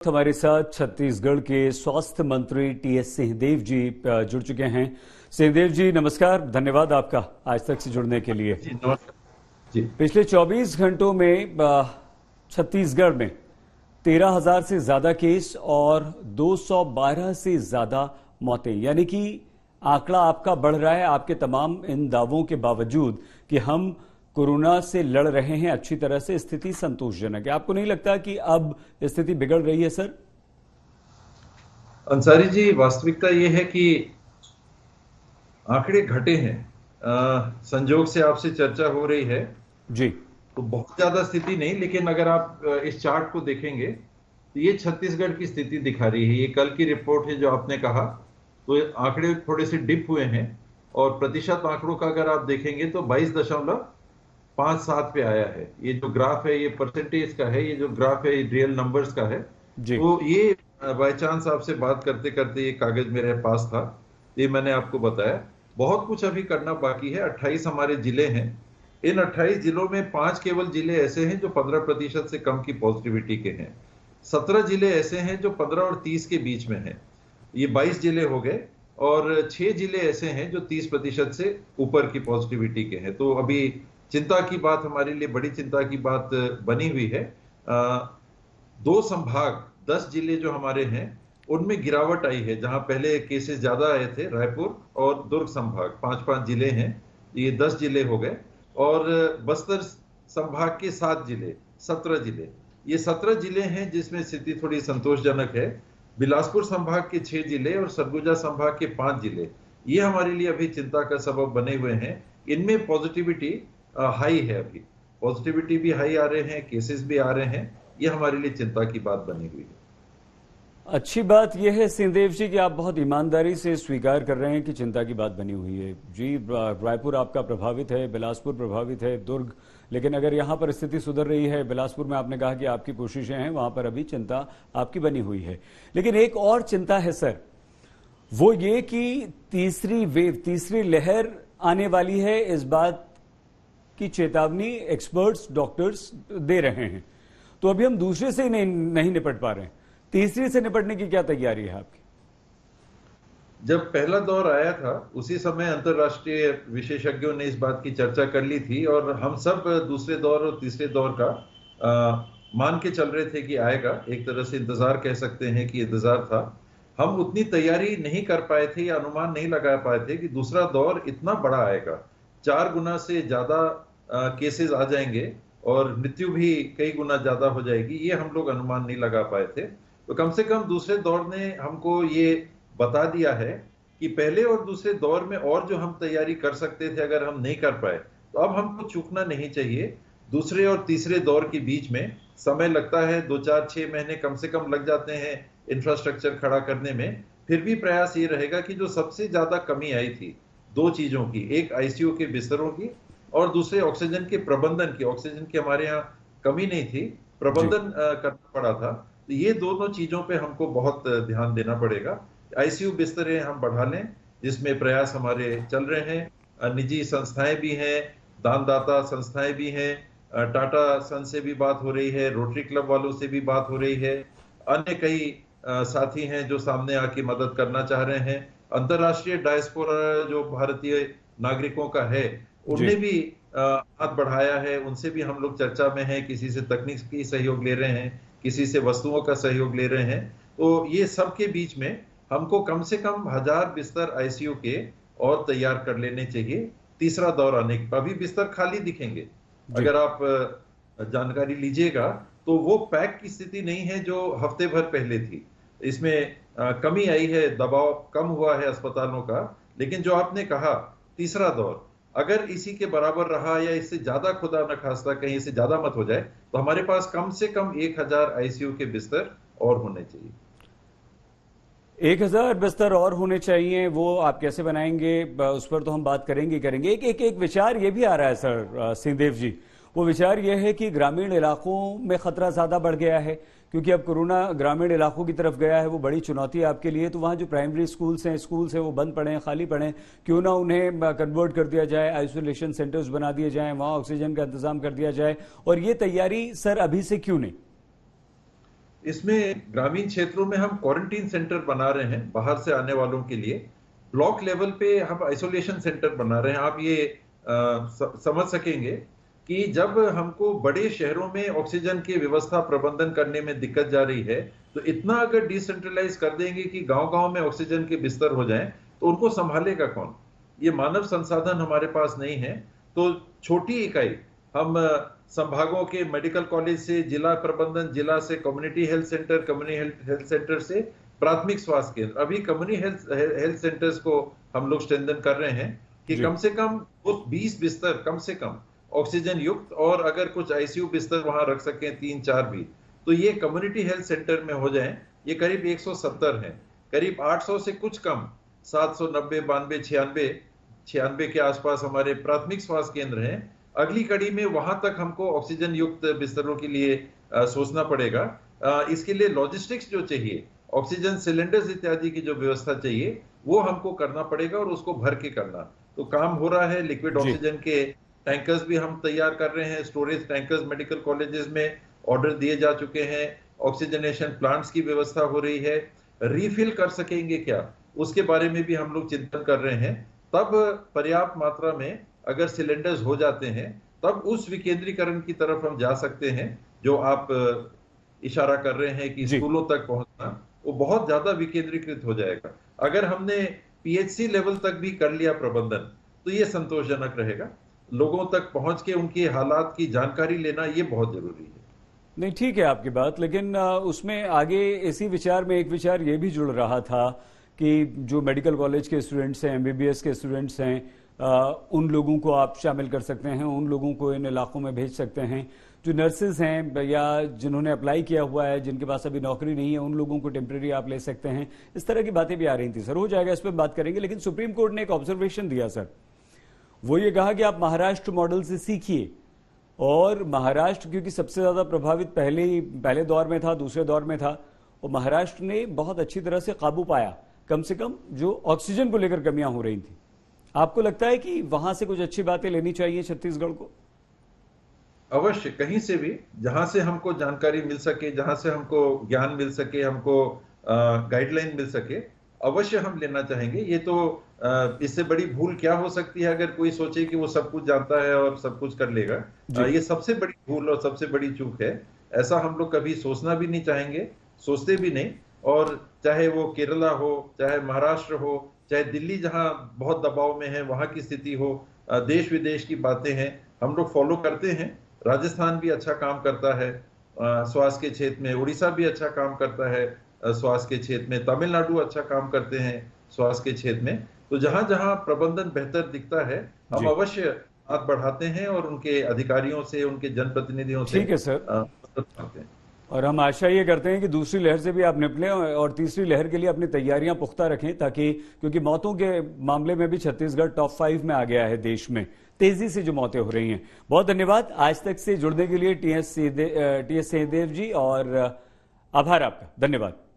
हमारे साथ छत्तीसगढ़ के स्वास्थ्य मंत्री टीएस सिंहदेव जी जुड़ चुके हैं। सिंहदेव जी नमस्कार, धन्यवाद आपका आज तक से जुड़ने के लिए। जी नमस्कार जी। पिछले 24 घंटों में छत्तीसगढ़ में 13,000 से ज्यादा केस और 212 से ज्यादा मौतें, यानी कि आंकड़ा आपका बढ़ रहा है आपके तमाम इन दावों के बावजूद कि हम कोरोना से लड़ रहे हैं अच्छी तरह से। स्थिति संतोषजनक है। आपको नहीं लगता कि अब स्थिति बिगड़ रही है सर? अंसारी जी, वास्तविकता ये है कि आंकड़े घटे हैं। संजोग से आपसे चर्चा हो रही है जी, तो बहुत ज्यादा स्थिति नहीं, लेकिन अगर आप इस चार्ट को देखेंगे तो ये छत्तीसगढ़ की स्थिति दिखा रही है। ये कल की रिपोर्ट है जो आपने कहा, तो आंकड़े थोड़े से डिप हुए हैं और प्रतिशत आंकड़ों का अगर आप देखेंगे तो 22.57 पे आया है। ये जो ग्राफ है ये परसेंटेज का है, ये जो ग्राफ है ये रियल नंबर्स का है। तो ये बाय चांस आपसे बात करते करते ये कागज मेरे पास था, ये मैंने आपको बताया। बहुत कुछ अभी करना बाकी है। 28 हमारे जिले हैं। इन 28 जिलों में 5 केवल जिले ऐसे हैं जो 15% से कम की पॉजिटिविटी के हैं। 17 जिले ऐसे हैं जो 15 और 30 के बीच में हैं। ये 22 जिले हो गए और 6 जिले ऐसे हैं जो 30% से ऊपर की पॉजिटिविटी के हैं। तो अभी चिंता की बात, हमारे लिए बड़ी चिंता की बात बनी हुई है। 2 संभाग 10 जिले जो हमारे हैं उनमें गिरावट आई है। जहां पहले केसेस ज्यादा आए थे, रायपुर और दुर्ग संभाग 5-5 जिले हैं, ये 10 जिले हो गए। और बस्तर संभाग के 7 जिले, 17 जिले, ये 17 जिले हैं जिसमें स्थिति थोड़ी संतोषजनक है। बिलासपुर संभाग के 6 जिले और सरगुजा संभाग के 5 जिले, ये हमारे लिए अभी चिंता का सबब बने हुए हैं। इनमें पॉजिटिविटी हाई है, अभी पॉजिटिविटी भी हाई आ रहे हैं, केसेस भी आ रहे हैं। ये हमारे लिए चिंता की बात बनी हुई है। अच्छी बात यह है सिंहदेव जी कि आप बहुत ईमानदारी से स्वीकार कर रहे हैं कि चिंता की बात बनी हुई है। जी, रायपुर आपका प्रभावित है, बिलासपुर प्रभावित है, दुर्ग, लेकिन अगर यहां पर स्थिति सुधर रही है, बिलासपुर में आपने कहा कि आपकी कोशिशें हैं, वहां पर अभी चिंता आपकी बनी हुई है। लेकिन एक और चिंता है सर, वो ये कि तीसरी वेव, तीसरी लहर आने वाली है। इस बात की चेतावनी एक्सपर्ट्स, डॉक्टर्स दे रहे हैं। तो अभी हम दूसरे से नहीं निपट पा रहे हैं, तीसरी से निपटने की क्या तैयारी है आपकी? जब पहला दौर आया था उसी समय अंतरराष्ट्रीय विशेषज्ञों ने इस बात की चर्चा कर ली थी और हम सब दूसरे दौर और तीसरे दौर का मान के चल रहे थे कि आएगा। एक तरह से इंतजार कह सकते हैं कि इंतजार था। हम उतनी तैयारी नहीं कर पाए थे या अनुमान नहीं लगा पाए थे कि दूसरा दौर इतना बड़ा आएगा। 4 गुना से ज्यादा केसेस आ जाएंगे और मृत्यु भी कई गुना ज्यादा हो जाएगी। ये हम लोग अनुमान नहीं लगा पाए थे। तो कम से कम दूसरे दौर ने हमको ये बता दिया है कि पहले और दूसरे दौर में और जो हम तैयारी कर सकते थे अगर हम नहीं कर पाए, तो अब हमको चूकना नहीं चाहिए। दूसरे और तीसरे दौर के बीच में समय लगता है, 2-4-6 महीने कम से कम लग जाते हैं इंफ्रास्ट्रक्चर खड़ा करने में। फिर भी प्रयास ये रहेगा कि जो सबसे ज्यादा कमी आई थी 2 चीजों की, एक आईसीयू के बिस्तरों की और दूसरे ऑक्सीजन के प्रबंधन की। ऑक्सीजन की हमारे यहाँ कमी नहीं थी, प्रबंधन करना पड़ा था। तो ये दोनों चीजों पे हमको बहुत ध्यान देना पड़ेगा। आईसीयू बिस्तरे हम बढ़ा लें, जिसमें प्रयास हमारे चल रहे हैं। निजी संस्थाएं भी हैं, दानदाता संस्थाएं भी हैं। टाटा सन से भी बात हो रही है, रोटरी क्लब वालों से भी बात हो रही है। अन्य कई साथी हैं जो सामने आके मदद करना चाह रहे हैं। अंतरराष्ट्रीय डायस्पोरा जो भारतीय नागरिकों का है, उनने भी हाथ बढ़ाया है, उनसे भी हम लोग चर्चा में हैं। किसी से तकनीकी सहयोग ले रहे हैं, किसी से वस्तुओं का सहयोग ले रहे हैं। तो ये सब के बीच में हमको कम से कम 1000 बिस्तर आईसीयू के और तैयार कर लेने चाहिए तीसरा दौर आने के। अभी बिस्तर खाली दिखेंगे, अगर आप जानकारी लीजिएगा तो वो पैक की स्थिति नहीं है जो हफ्ते भर पहले थी। इसमें कमी आई है, दबाव कम हुआ है अस्पतालों का। लेकिन जो आपने कहा तीसरा दौर अगर इसी के बराबर रहा या इससे ज्यादा, खुदा न खास्ता कहीं इससे ज्यादा मत हो जाए, तो हमारे पास कम से कम 1000 आईसीयू के बिस्तर और होने चाहिए। 1000 बिस्तर और होने चाहिए, वो आप कैसे बनाएंगे उस पर तो हम बात करेंगे। एक विचार ये भी आ रहा है सर सिंहदेव जी, वो विचार ये है कि ग्रामीण इलाकों में खतरा ज्यादा बढ़ गया है क्योंकि अब कोरोना ग्रामीण इलाकों की तरफ गया है। वो बड़ी चुनौती है आपके लिए। तो वहाँ जो प्राइमरी स्कूल्स हैं वो बंद पड़े हैं, खाली पड़े हैं, क्यों ना उन्हें कन्वर्ट कर दिया जाए, आइसोलेशन सेंटर्स बना दिए जाएं, वहाँ ऑक्सीजन का इंतजाम कर दिया जाए। और ये तैयारी सर अभी से क्यों नहीं? इसमें ग्रामीण क्षेत्रों में हम क्वारंटीन सेंटर बना रहे हैं बाहर से आने वालों के लिए। ब्लॉक लेवल पे हम आइसोलेशन सेंटर बना रहे हैं। आप ये समझ सकेंगे कि जब हमको बड़े शहरों में ऑक्सीजन की व्यवस्था प्रबंधन करने में दिक्कत जा रही है, तो इतना अगर डिसेंट्रलाइज कर देंगे कि गांव-गांव में ऑक्सीजन के बिस्तर हो जाएं, तो उनको संभालेगा कौन? ये मानव संसाधन हमारे पास नहीं है। तो छोटी इकाई हम संभागों के मेडिकल कॉलेज से, जिला प्रबंधन, जिला से community health centre, community health centre से प्राथमिक स्वास्थ्य केंद्र, अभी कम्युनिटी हेल्थ सेंटर्स को हम लोग स्ट्रेंथन कर रहे हैं कि कम से कम 20 बिस्तर कम से कम ऑक्सीजन युक्त, और अगर कुछ आईसीयू बिस्तर वहां रख सकें 3-4 भी, तो ये कम्युनिटी हेल्थ सेंटर में हो जाएं। ये करीब 170 हैं, करीब 800 से कुछ कम 790, 92, 96 के आसपास हमारे प्राथमिक स्वास्थ्य केंद्र हैं। अगली कड़ी में वहां तक हमको ऑक्सीजन युक्त बिस्तरों के लिए सोचना पड़ेगा। इसके लिए लॉजिस्टिक्स जो चाहिए, ऑक्सीजन सिलेंडर्स इत्यादि की जो व्यवस्था चाहिए, वो हमको करना पड़ेगा और उसको भर के करना। तो काम हो रहा है। लिक्विड ऑक्सीजन के टैंकर्स भी हम तैयार कर रहे हैं। स्टोरेज टैंकर्स मेडिकल कॉलेजेस में ऑर्डर दिए जा चुके हैं। ऑक्सीजनेशन प्लांट्स की व्यवस्था हो रही है। रिफिल कर सकेंगे क्या, उसके बारे में भी हम लोग चिंतन कर रहे हैं। तब पर्याप्त मात्रा में अगर सिलेंडर्स हो जाते हैं, तब उस विकेंद्रीकरण की तरफ हम जा सकते हैं जो आप इशारा कर रहे हैं कि स्कूलों तक पहुंचना, वो बहुत ज्यादा विकेंद्रीकृत हो जाएगा। अगर हमने पीएचसी लेवल तक भी कर लिया प्रबंधन, तो ये संतोषजनक रहेगा। लोगों तक पहुंच के उनके हालात की जानकारी लेना ये बहुत जरूरी है। नहीं, ठीक है आपकी बात, लेकिन उसमें आगे इसी विचार में एक विचार ये भी जुड़ रहा था कि जो मेडिकल कॉलेज के स्टूडेंट्स हैं, एमबीबीएस के स्टूडेंट्स हैं, उन लोगों को आप शामिल कर सकते हैं, उन लोगों को इन इलाकों में भेज सकते हैं। जो नर्सेज हैं या जिन्होंने अप्लाई किया हुआ है, जिनके पास अभी नौकरी नहीं है, उन लोगों को टेम्परेरी आप ले सकते हैं। इस तरह की बातें भी आ रही थी। सर, हो जाएगा, इस पर बात करेंगे। लेकिन सुप्रीम कोर्ट ने एक ऑब्जर्वेशन दिया सर, वो ये कहा कि आप महाराष्ट्र मॉडल से सीखिए। और महाराष्ट्र क्योंकि सबसे ज्यादा प्रभावित पहले दौर में था, दूसरे दौर में था, और महाराष्ट्र ने बहुत अच्छी तरह से काबू पाया, कम से कम जो ऑक्सीजन को लेकर कमियां हो रही थी। आपको लगता है कि वहां से कुछ अच्छी बातें लेनी चाहिए छत्तीसगढ़ को? अवश्य, कहीं से भी जहां से हमको जानकारी मिल सके, जहां से हमको ज्ञान मिल सके, हमको गाइडलाइन मिल सके, अवश्य हम लेना चाहेंगे। ये तो इससे बड़ी भूल क्या हो सकती है अगर कोई सोचे कि वो सब कुछ जानता है और सब कुछ कर लेगा। ये सबसे बड़ी भूल और सबसे बड़ी चूक है। ऐसा हम लोग कभी सोचना भी नहीं चाहेंगे, सोचते भी नहीं। और चाहे वो केरला हो, चाहे महाराष्ट्र हो, चाहे दिल्ली जहां बहुत दबाव में है, वहां की स्थिति हो, देश विदेश की बातें हैं, हम लोग फॉलो करते हैं। राजस्थान भी अच्छा काम करता है स्वास्थ्य के क्षेत्र में, उड़ीसा भी अच्छा काम करता है स्वास्थ्य के क्षेत्र में, तमिलनाडु अच्छा काम करते हैं स्वास्थ्य के क्षेत्र में। तो जहां जहां प्रबंधन बेहतर दिखता है, हम अवश्य हाथ बढ़ाते हैं और उनके अधिकारियों से, उनके जनप्रतिनिधियों से ठीक है सर, मदद मांगते हैं। और हम आशा ये करते हैं कि दूसरी लहर से भी आप निपटें और तीसरी लहर के लिए अपनी तैयारियां पुख्ता रखें, ताकि, क्योंकि मौतों के मामले में भी छत्तीसगढ़ टॉप 5 में आ गया है देश में, तेजी से जो मौतें हो रही हैं। बहुत धन्यवाद आज तक से जुड़ने के लिए टीएस सिंहदेव जी, और आभार आपका, धन्यवाद।